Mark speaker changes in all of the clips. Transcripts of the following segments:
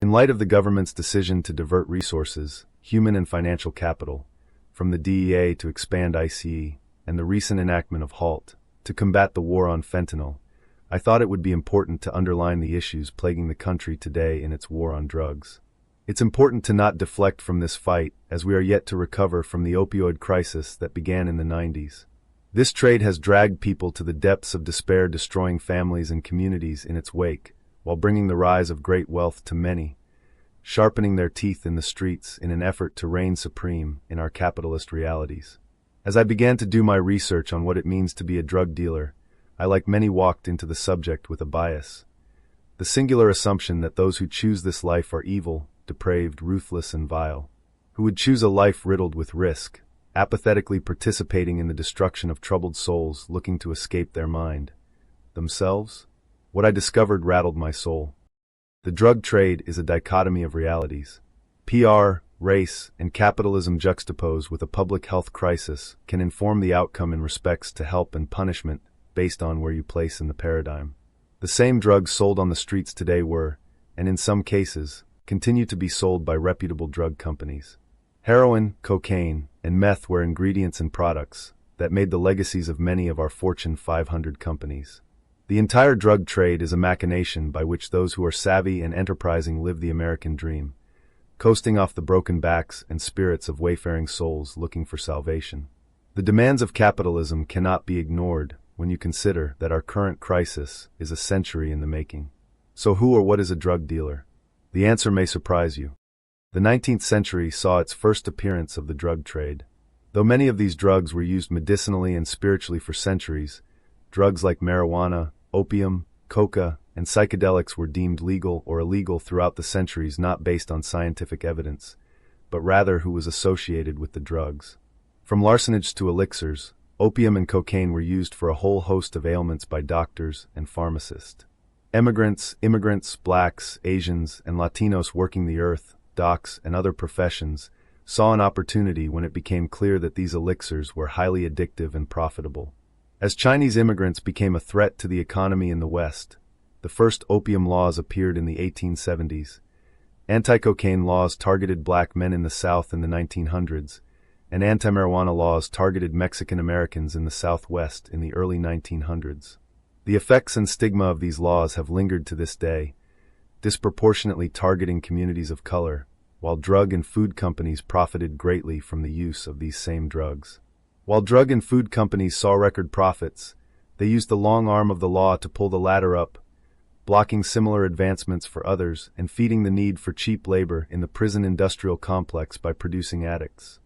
Speaker 1: In light of the government's decision to divert resources, human and financial capital, from the DEA to expand ICE, and the recent enactment of HALT, to combat the war on fentanyl, I thought it would be important to underline the issues plaguing the country today in its war on drugs. It's important to not deflect from this fight, as we are yet to recover from the opioid crisis that began in the 90s. This trade has dragged people to the depths of despair, destroying families and communities in its wake, while bringing the rise of great wealth to many, sharpening their teeth in the streets in an effort to reign supreme in our capitalist realities. As I began to do my research on what it means to be a drug dealer, I, like many, walked into the subject with a bias. The singular assumption that those who choose this life are evil, depraved, ruthless, and vile, who would choose a life riddled with risk, apathetically participating in the destruction of troubled souls looking to escape their mind. Themselves? What I discovered rattled my soul. The drug trade is a dichotomy of realities. PR, race, and capitalism juxtaposed with a public health crisis can inform the outcome in respects to help and punishment based on where you place in the paradigm. The same drugs sold on the streets today were, and in some cases, continue to be sold by reputable drug companies. Heroin, cocaine, and meth were ingredients and products that made the legacies of many of our Fortune 500 companies. The entire drug trade is a machination by which those who are savvy and enterprising live the American dream, coasting off the broken backs and spirits of wayfaring souls looking for salvation. The demands of capitalism cannot be ignored when you consider that our current crisis is a century in the making. So who or what is a drug dealer? The answer may surprise you. The 19th century saw its first appearance of the drug trade. Though many of these drugs were used medicinally and spiritually for centuries, drugs like marijuana, opium, coca, and psychedelics were deemed legal or illegal throughout the centuries, not based on scientific evidence, but rather who was associated with the drugs. From larcenage to elixirs, opium and cocaine were used for a whole host of ailments by doctors and pharmacists. Immigrants, blacks, Asians, and Latinos working the earth, docks, and other professions saw an opportunity when it became clear that these elixirs were highly addictive and profitable. As Chinese immigrants became a threat to the economy in the West, the first opium laws appeared in the 1870s. Anti-cocaine laws targeted black men in the South in the 1900s, and anti-marijuana laws targeted Mexican Americans in the Southwest in the early 1900s. The effects and stigma of these laws have lingered to this day, disproportionately targeting communities of color, while drug and food companies profited greatly from the use of these same drugs. While drug and food companies saw record profits, they used the long arm of the law to pull the ladder up, blocking similar advancements for others and feeding the need for cheap labor in the prison industrial complex by producing addicts.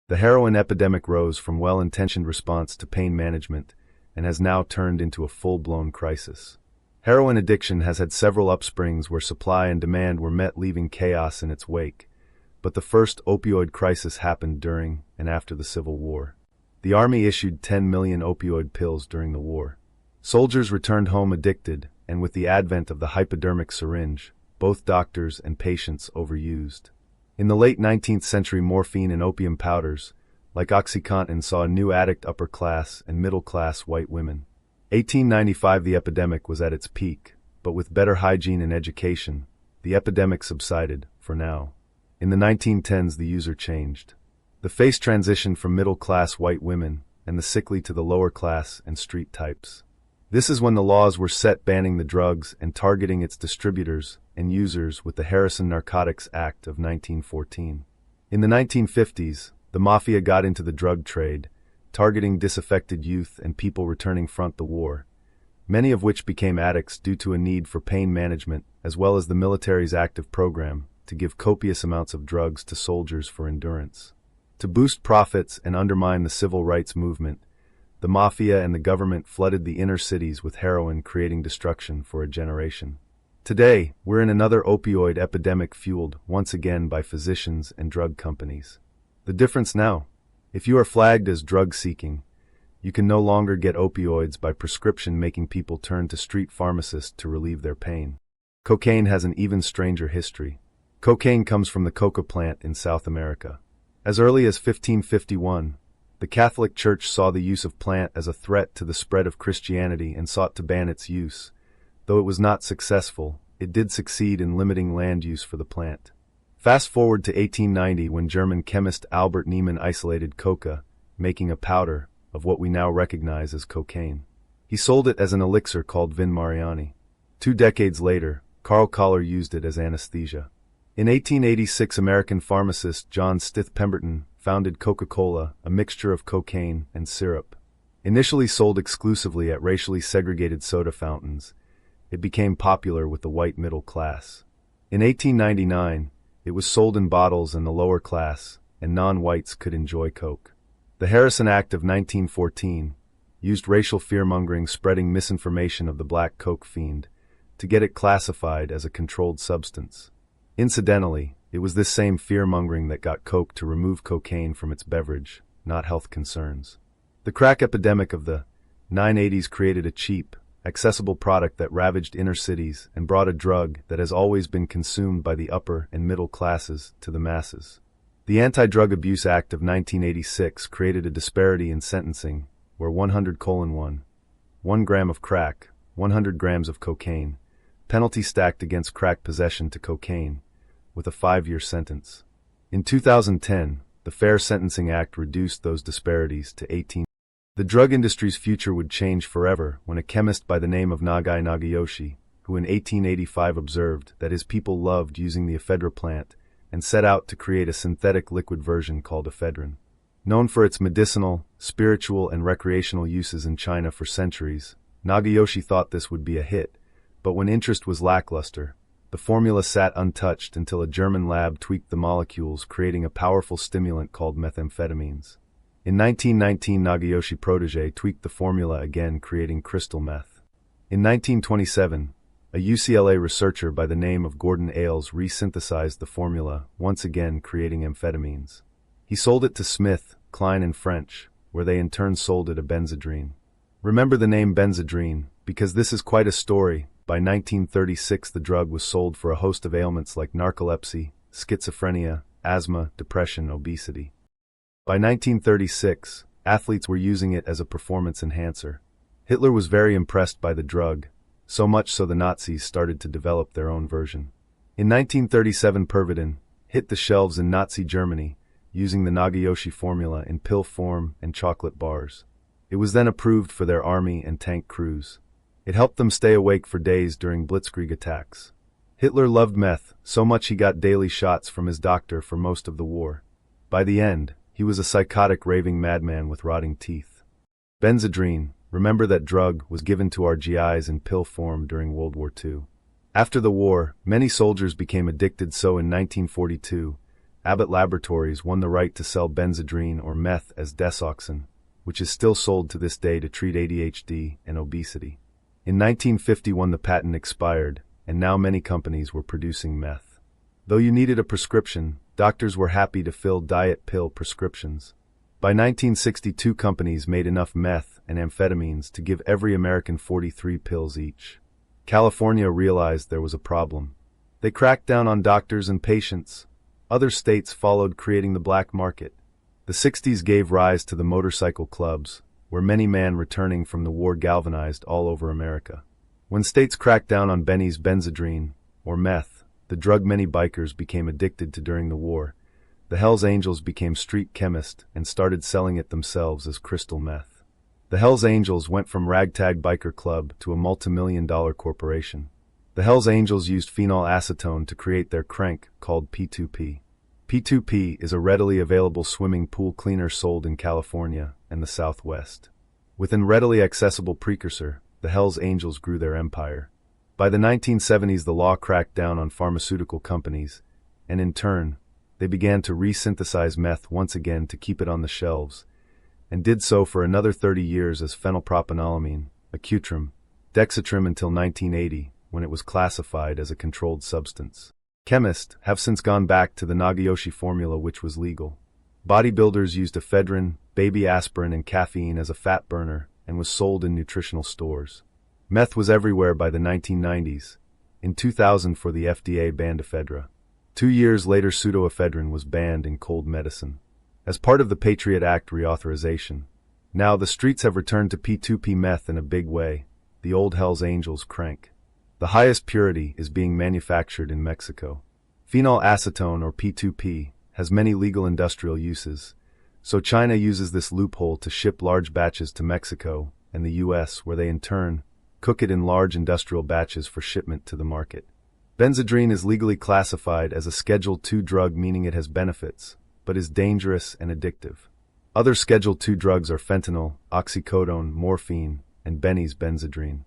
Speaker 1: The heroin epidemic rose from well-intentioned response to pain management and has now turned into a full-blown crisis. Heroin addiction has had several upsprings where supply and demand were met, leaving chaos in its wake. But the first opioid crisis happened during and after the Civil War. The Army issued 10 million opioid pills during the war. Soldiers returned home addicted, and with the advent of the hypodermic syringe, both doctors and patients overused. In the late 19th century, morphine and opium powders, like OxyContin, saw a new addict: upper-class and middle-class white women. 1895, the epidemic was at its peak, but with better hygiene and education, the epidemic subsided, for now. In the 1910s, the user changed. The face transitioned from middle-class white women and the sickly to the lower-class and street types. This is when the laws were set banning the drugs and targeting its distributors and users with the Harrison Narcotics Act of 1914. In the 1950s, the mafia got into the drug trade, targeting disaffected youth and people returning from the war, many of which became addicts due to a need for pain management, as well as the military's active program to give copious amounts of drugs to soldiers for endurance. To boost profits and undermine the civil rights movement, the mafia and the government flooded the inner cities with heroin, creating destruction for a generation. Today, we're in another opioid epidemic fueled once again by physicians and drug companies. The difference now: if you are flagged as drug-seeking, you can no longer get opioids by prescription, making people turn to street pharmacists to relieve their pain. Cocaine has an even stranger history. Cocaine comes from the coca plant in South America. As early as 1551, the Catholic Church saw the use of plant as a threat to the spread of Christianity and sought to ban its use, Though it was not successful, it did succeed in limiting land use for the plant. Fast forward to 1890 when German chemist Albert Niemann isolated coca, making a powder of what we now recognize as cocaine. He sold it as an elixir called Vin Mariani. 2 decades later, Carl Koller used it as anesthesia. In 1886, American pharmacist John Stith Pemberton founded Coca-Cola, a mixture of cocaine and syrup. Initially sold exclusively at racially segregated soda fountains, it became popular with the white middle class. In 1899, it was sold in bottles and the lower class, and non-whites could enjoy Coke. The Harrison Act of 1914 used racial fearmongering spreading misinformation of the black Coke fiend to get it classified as a controlled substance. Incidentally, it was this same fearmongering that got Coke to remove cocaine from its beverage, not health concerns. The crack epidemic of the 1980s created a cheap, accessible product that ravaged inner cities and brought a drug that has always been consumed by the upper and middle classes to the masses. The Anti-Drug Abuse Act of 1986 created a disparity in sentencing where 100:1 gram of crack, 100 grams of cocaine, penalty stacked against crack possession to cocaine, with a 5-year sentence. In 2010, the Fair Sentencing Act reduced those disparities to 18. The drug industry's future would change forever when a chemist by the name of Nagai Nagayoshi, who in 1885 observed that his people loved using the ephedra plant and set out to create a synthetic liquid version called ephedrine. Known for its medicinal, spiritual, and recreational uses in China for centuries, Nagayoshi thought this would be a hit, but when interest was lackluster, the formula sat untouched until a German lab tweaked the molecules, creating a powerful stimulant called methamphetamines. In 1919, Nagayoshi protégé tweaked the formula again, creating crystal meth. In 1927, a UCLA researcher by the name of Gordon Ailes resynthesized the formula, once again creating amphetamines. He sold it to Smith, Kline and French, where they in turn sold it a Benzedrine. Remember the name Benzedrine, because this is quite a story. By 1936, the drug was sold for a host of ailments like narcolepsy, schizophrenia, asthma, depression, obesity. By 1936, athletes were using it as a performance enhancer. Hitler was very impressed by the drug, so much so the Nazis started to develop their own version. In 1937, Pervitin hit the shelves in Nazi Germany, using the Nagayoshi formula in pill form and chocolate bars. It was then approved for their army and tank crews. It helped them stay awake for days during blitzkrieg attacks. Hitler loved meth, so much he got daily shots from his doctor for most of the war. By the end, he was a psychotic raving madman with rotting teeth. Benzedrine, remember that drug, was given to our GIs in pill form during World War II. After the war, many soldiers became addicted, so in 1942, Abbott Laboratories won the right to sell Benzedrine or meth as Desoxyn, which is still sold to this day to treat ADHD and obesity. In 1951 the patent expired, and now many companies were producing meth. Though you needed a prescription, doctors were happy to fill diet pill prescriptions. By 1962 companies made enough meth and amphetamines to give every American 43 pills each. California realized there was a problem. They cracked down on doctors and patients. Other states followed, creating the black market. The 60s gave rise to the motorcycle clubs, where many men returning from the war galvanized all over America. When states cracked down on Benny's Benzedrine, or meth, the drug many bikers became addicted to during the war, the Hells Angels became street chemists and started selling it themselves as crystal meth. The Hells Angels went from ragtag biker club to a multi-million-dollar corporation. The Hells Angels used phenol acetone to create their crank called P2P. P2P is a readily available swimming pool cleaner sold in California and the Southwest. With an readily accessible precursor, the Hells Angels grew their empire. By the 1970s, the law cracked down on pharmaceutical companies, and in turn, they began to resynthesize meth once again to keep it on the shelves, and did so for another 30 years as phenylpropanolamine, Acutrim, Dexatrim until 1980, when it was classified as a controlled substance. Chemists have since gone back to the Nagayoshi formula, which was legal. Bodybuilders used ephedrine, baby aspirin, and caffeine as a fat burner and was sold in nutritional stores. Meth was everywhere by the 1990s. In 2000, for the FDA banned ephedra. 2 years later, pseudoephedrine was banned in cold medicine. As part of the Patriot Act reauthorization, now the streets have returned to P2P meth in a big way, the old Hells Angels crank. The highest purity is being manufactured in Mexico. Phenol acetone, or P2P, has many legal industrial uses, so China uses this loophole to ship large batches to Mexico and the US, where they in turn cook it in large industrial batches for shipment to the market. Benzedrine is legally classified as a Schedule II drug, meaning it has benefits, but is dangerous and addictive. Other Schedule II drugs are fentanyl, oxycodone, morphine, and Benny's Benzedrine.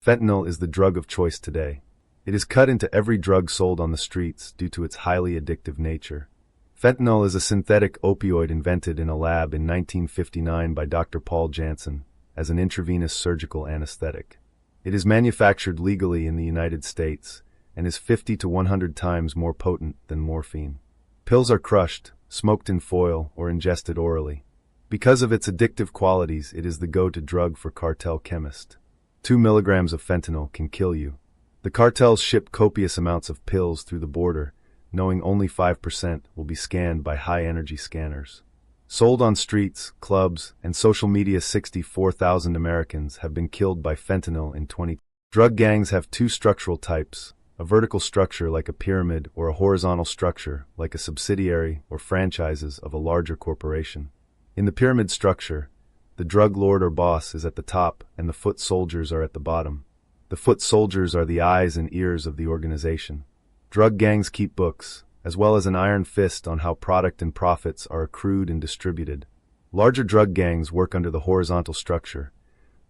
Speaker 1: Fentanyl is the drug of choice today. It is cut into every drug sold on the streets due to its highly addictive nature. Fentanyl is a synthetic opioid invented in a lab in 1959 by Dr. Paul Janssen as an intravenous surgical anesthetic. It is manufactured legally in the United States and is 50 to 100 times more potent than morphine. Pills are crushed, smoked in foil, or ingested orally. Because of its addictive qualities, it is the go-to drug for cartel chemists. 2 milligrams of fentanyl can kill you. The cartels ship copious amounts of pills through the border, knowing only 5% will be scanned by high-energy scanners. Sold on streets, clubs, and social media, 64,000 Americans have been killed by fentanyl in 20. Drug gangs have 2 structural types: a vertical structure like a pyramid, or a horizontal structure like a subsidiary or franchises of a larger corporation. In the pyramid structure, the drug lord or boss is at the top and the foot soldiers are at the bottom. The foot soldiers are the eyes and ears of the organization. Drug gangs keep books, as well as an iron fist on how product and profits are accrued and distributed. Larger drug gangs work under the horizontal structure,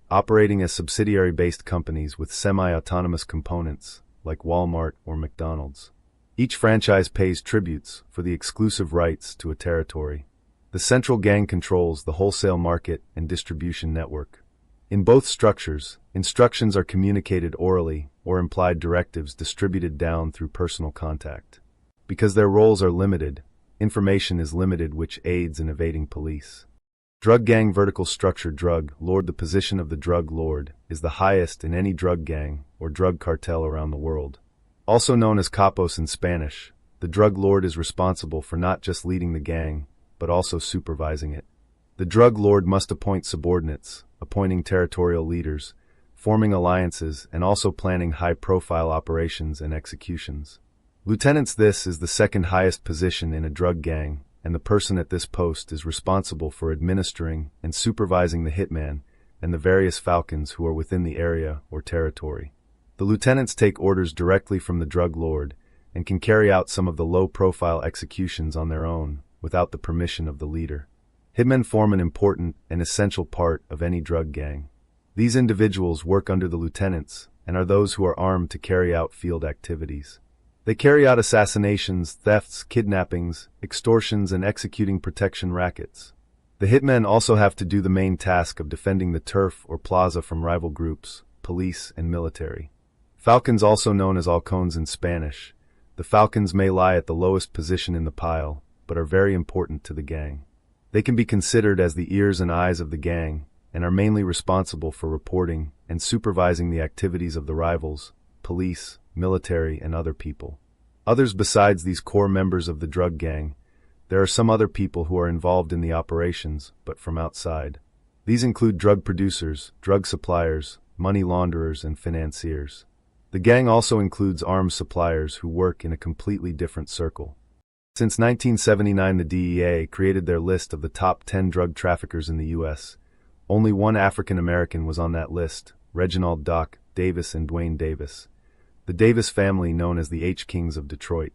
Speaker 1: operating as subsidiary-based companies with semi-autonomous components, like Walmart or McDonald's. Each franchise pays tributes for the exclusive rights to a territory. The central gang controls the wholesale market and distribution network. In both structures, instructions are communicated orally or implied directives distributed down through personal contact. Because their roles are limited, information is limited, which aids in evading police. Drug gang vertical structure. Drug lord. The position of the drug lord is the highest in any drug gang or drug cartel around the world. Also known as capos in Spanish, the drug lord is responsible for not just leading the gang, but also supervising it. The drug lord must appoint subordinates, appointing territorial leaders, forming alliances, and also planning high-profile operations and executions. Lieutenants. This is the second highest position in a drug gang, and the person at this post is responsible for administering and supervising the hitman and the various falcons who are within the area or territory. The lieutenants take orders directly from the drug lord and can carry out some of the low-profile executions on their own without the permission of the leader. Hitmen form an important and essential part of any drug gang. These individuals work under the lieutenants and are those who are armed to carry out field activities. They carry out assassinations, thefts, kidnappings, extortions, and executing protection rackets. The hitmen also have to do the main task of defending the turf or plaza from rival groups, police, and military. Falcons, also known as halcones in Spanish. The falcons may lie at the lowest position in the pile, but are very important to the gang. They can be considered as the ears and eyes of the gang, and are mainly responsible for reporting and supervising the activities of the rivals, police, military, and other people. Others besides these core members of the drug gang, there are some other people who are involved in the operations, but from outside. These include drug producers, drug suppliers, money launderers, and financiers. The gang also includes arms suppliers who work in a completely different circle. Since 1979, the DEA created their list of the top 10 drug traffickers in the U.S. Only one African American was on that list: Reginald Doc Davis and Dwayne Davis. The Davis family, known as the H-Kings of Detroit.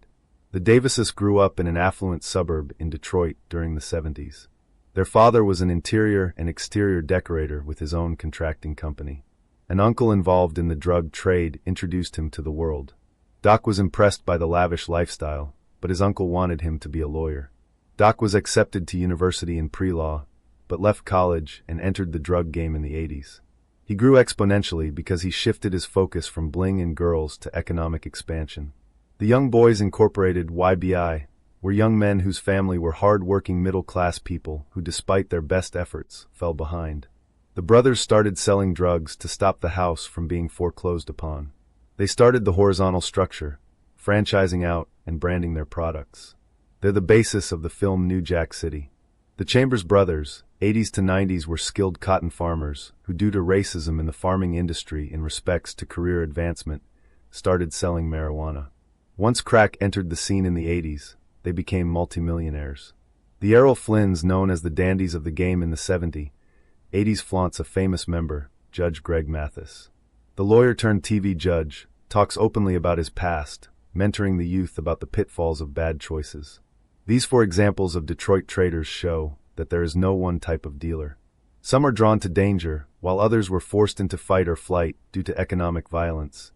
Speaker 1: The Davises grew up in an affluent suburb in Detroit during the 70s. Their father was an interior and exterior decorator with his own contracting company. An uncle involved in the drug trade introduced him to the world. Doc was impressed by the lavish lifestyle, but his uncle wanted him to be a lawyer. Doc was accepted to university in pre-law, but left college and entered the drug game in the 80s. He grew exponentially because he shifted his focus from bling and girls to economic expansion. The Young Boys Incorporated (YBI) were young men whose family were hard-working middle-class people who, despite their best efforts, fell behind. The brothers started selling drugs to stop the house from being foreclosed upon. They started the horizontal structure, franchising out and branding their products. They're the basis of the film New Jack City. The Chambers brothers, 80s to 90s, were skilled cotton farmers who, due to racism in the farming industry in respects to career advancement, started selling marijuana. Once crack entered the scene in the 80s, they became multimillionaires. The Errol Flynns, known as the dandies of the game in the 80s, flaunts a famous member, Judge Greg Mathis. The lawyer-turned-TV judge talks openly about his past, mentoring the youth about the pitfalls of bad choices. These 4 examples of Detroit traders show that there is no one type of dealer. Some are drawn to danger, while others were forced into fight or flight due to economic violence.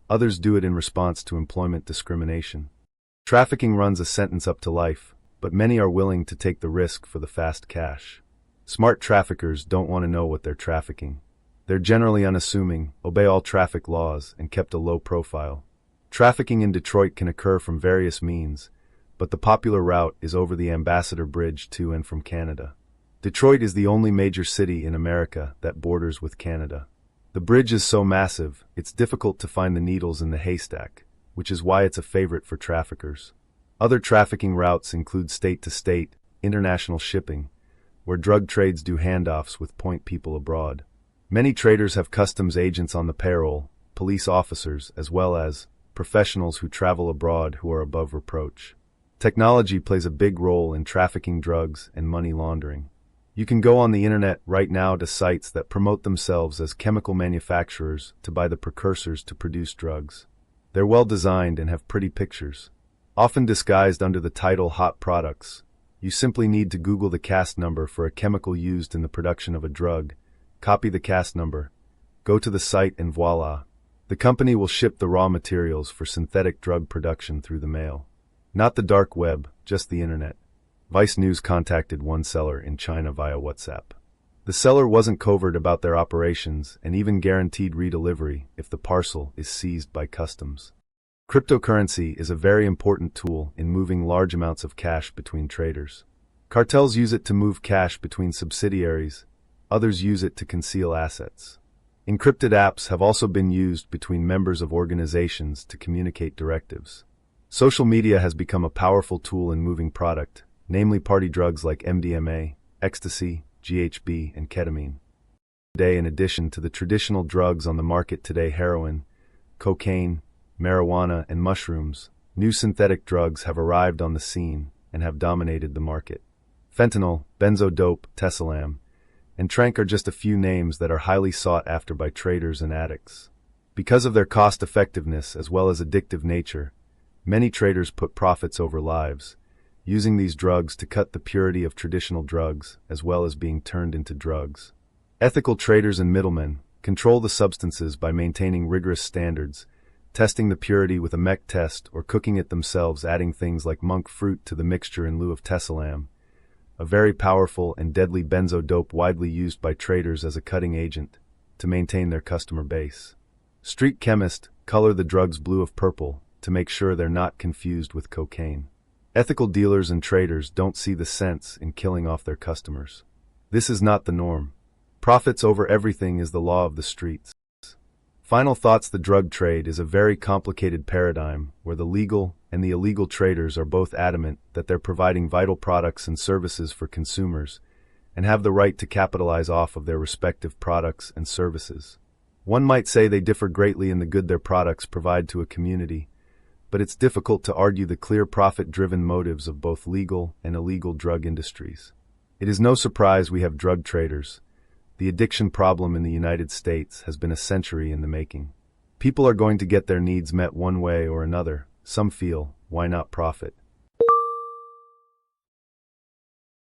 Speaker 1: Others do it in response to employment discrimination. Trafficking runs a sentence up to life, but many are willing to take the risk for the fast cash. Smart traffickers don't want to know what they're trafficking. They're generally unassuming, obey all traffic laws, and kept a low profile. Trafficking in Detroit can occur from various means, but the popular route is over the Ambassador Bridge to and from Canada. Detroit is the only major city in America that borders with Canada. The bridge is so massive, it's difficult to find the needles in the haystack, which is why it's a favorite for traffickers. Other trafficking routes include state-to-state, international shipping, where drug trades do handoffs with point people abroad. Many traders have customs agents on the payroll, police officers, as well as professionals who travel abroad who are above reproach. Technology plays a big role in trafficking drugs and money laundering. You can go on the internet right now to sites that promote themselves as chemical manufacturers to buy the precursors to produce drugs. They're well designed and have pretty pictures. Often disguised under the title Hot Products, you simply need to Google the CAST number for a chemical used in the production of a drug, copy the CAST number, go to the site, and voila. The company will ship the raw materials for synthetic drug production through the mail. Not the dark web, just the internet. Vice News contacted one seller in China via WhatsApp. The seller wasn't covert about their operations and even guaranteed redelivery if the parcel is seized by customs. Cryptocurrency is a very important tool in moving large amounts of cash between traders. Cartels use it to move cash between subsidiaries. Others use it to conceal assets. Encrypted apps have also been used between members of organizations to communicate directives. Social media has become a powerful tool in moving product, namely party drugs like MDMA, ecstasy, GHB, and ketamine. Today, in addition to the traditional drugs on the market today, heroin, cocaine, marijuana, and mushrooms, new synthetic drugs have arrived on the scene and have dominated the market. Fentanyl, benzodope, tessilam, and tranq are just a few names that are highly sought after by traders and addicts. Because of their cost-effectiveness as well as addictive nature, many traders put profits over lives, using these drugs to cut the purity of traditional drugs as well as being turned into drugs. Ethical traders and middlemen control the substances by maintaining rigorous standards, testing the purity with a mech test or cooking it themselves, adding things like monk fruit to the mixture in lieu of tessilam, a very powerful and deadly benzodope widely used by traders as a cutting agent to maintain their customer base. Street chemists color the drugs blue of purple to make sure they're not confused with cocaine. Ethical dealers and traders don't see the sense in killing off their customers. This is not the norm. Profits over everything is the law of the streets. Final thoughts: the drug trade is a very complicated paradigm where the legal and the illegal traders are both adamant that they're providing vital products and services for consumers and have the right to capitalize off of their respective products and services. One might say they differ greatly in the good their products provide to a community, but it's difficult to argue the clear profit-driven motives of both legal and illegal drug industries. It is no surprise we have drug traders. The addiction problem in the United States has been a century in the making. People are going to get their needs met one way or another. Some feel, why not profit?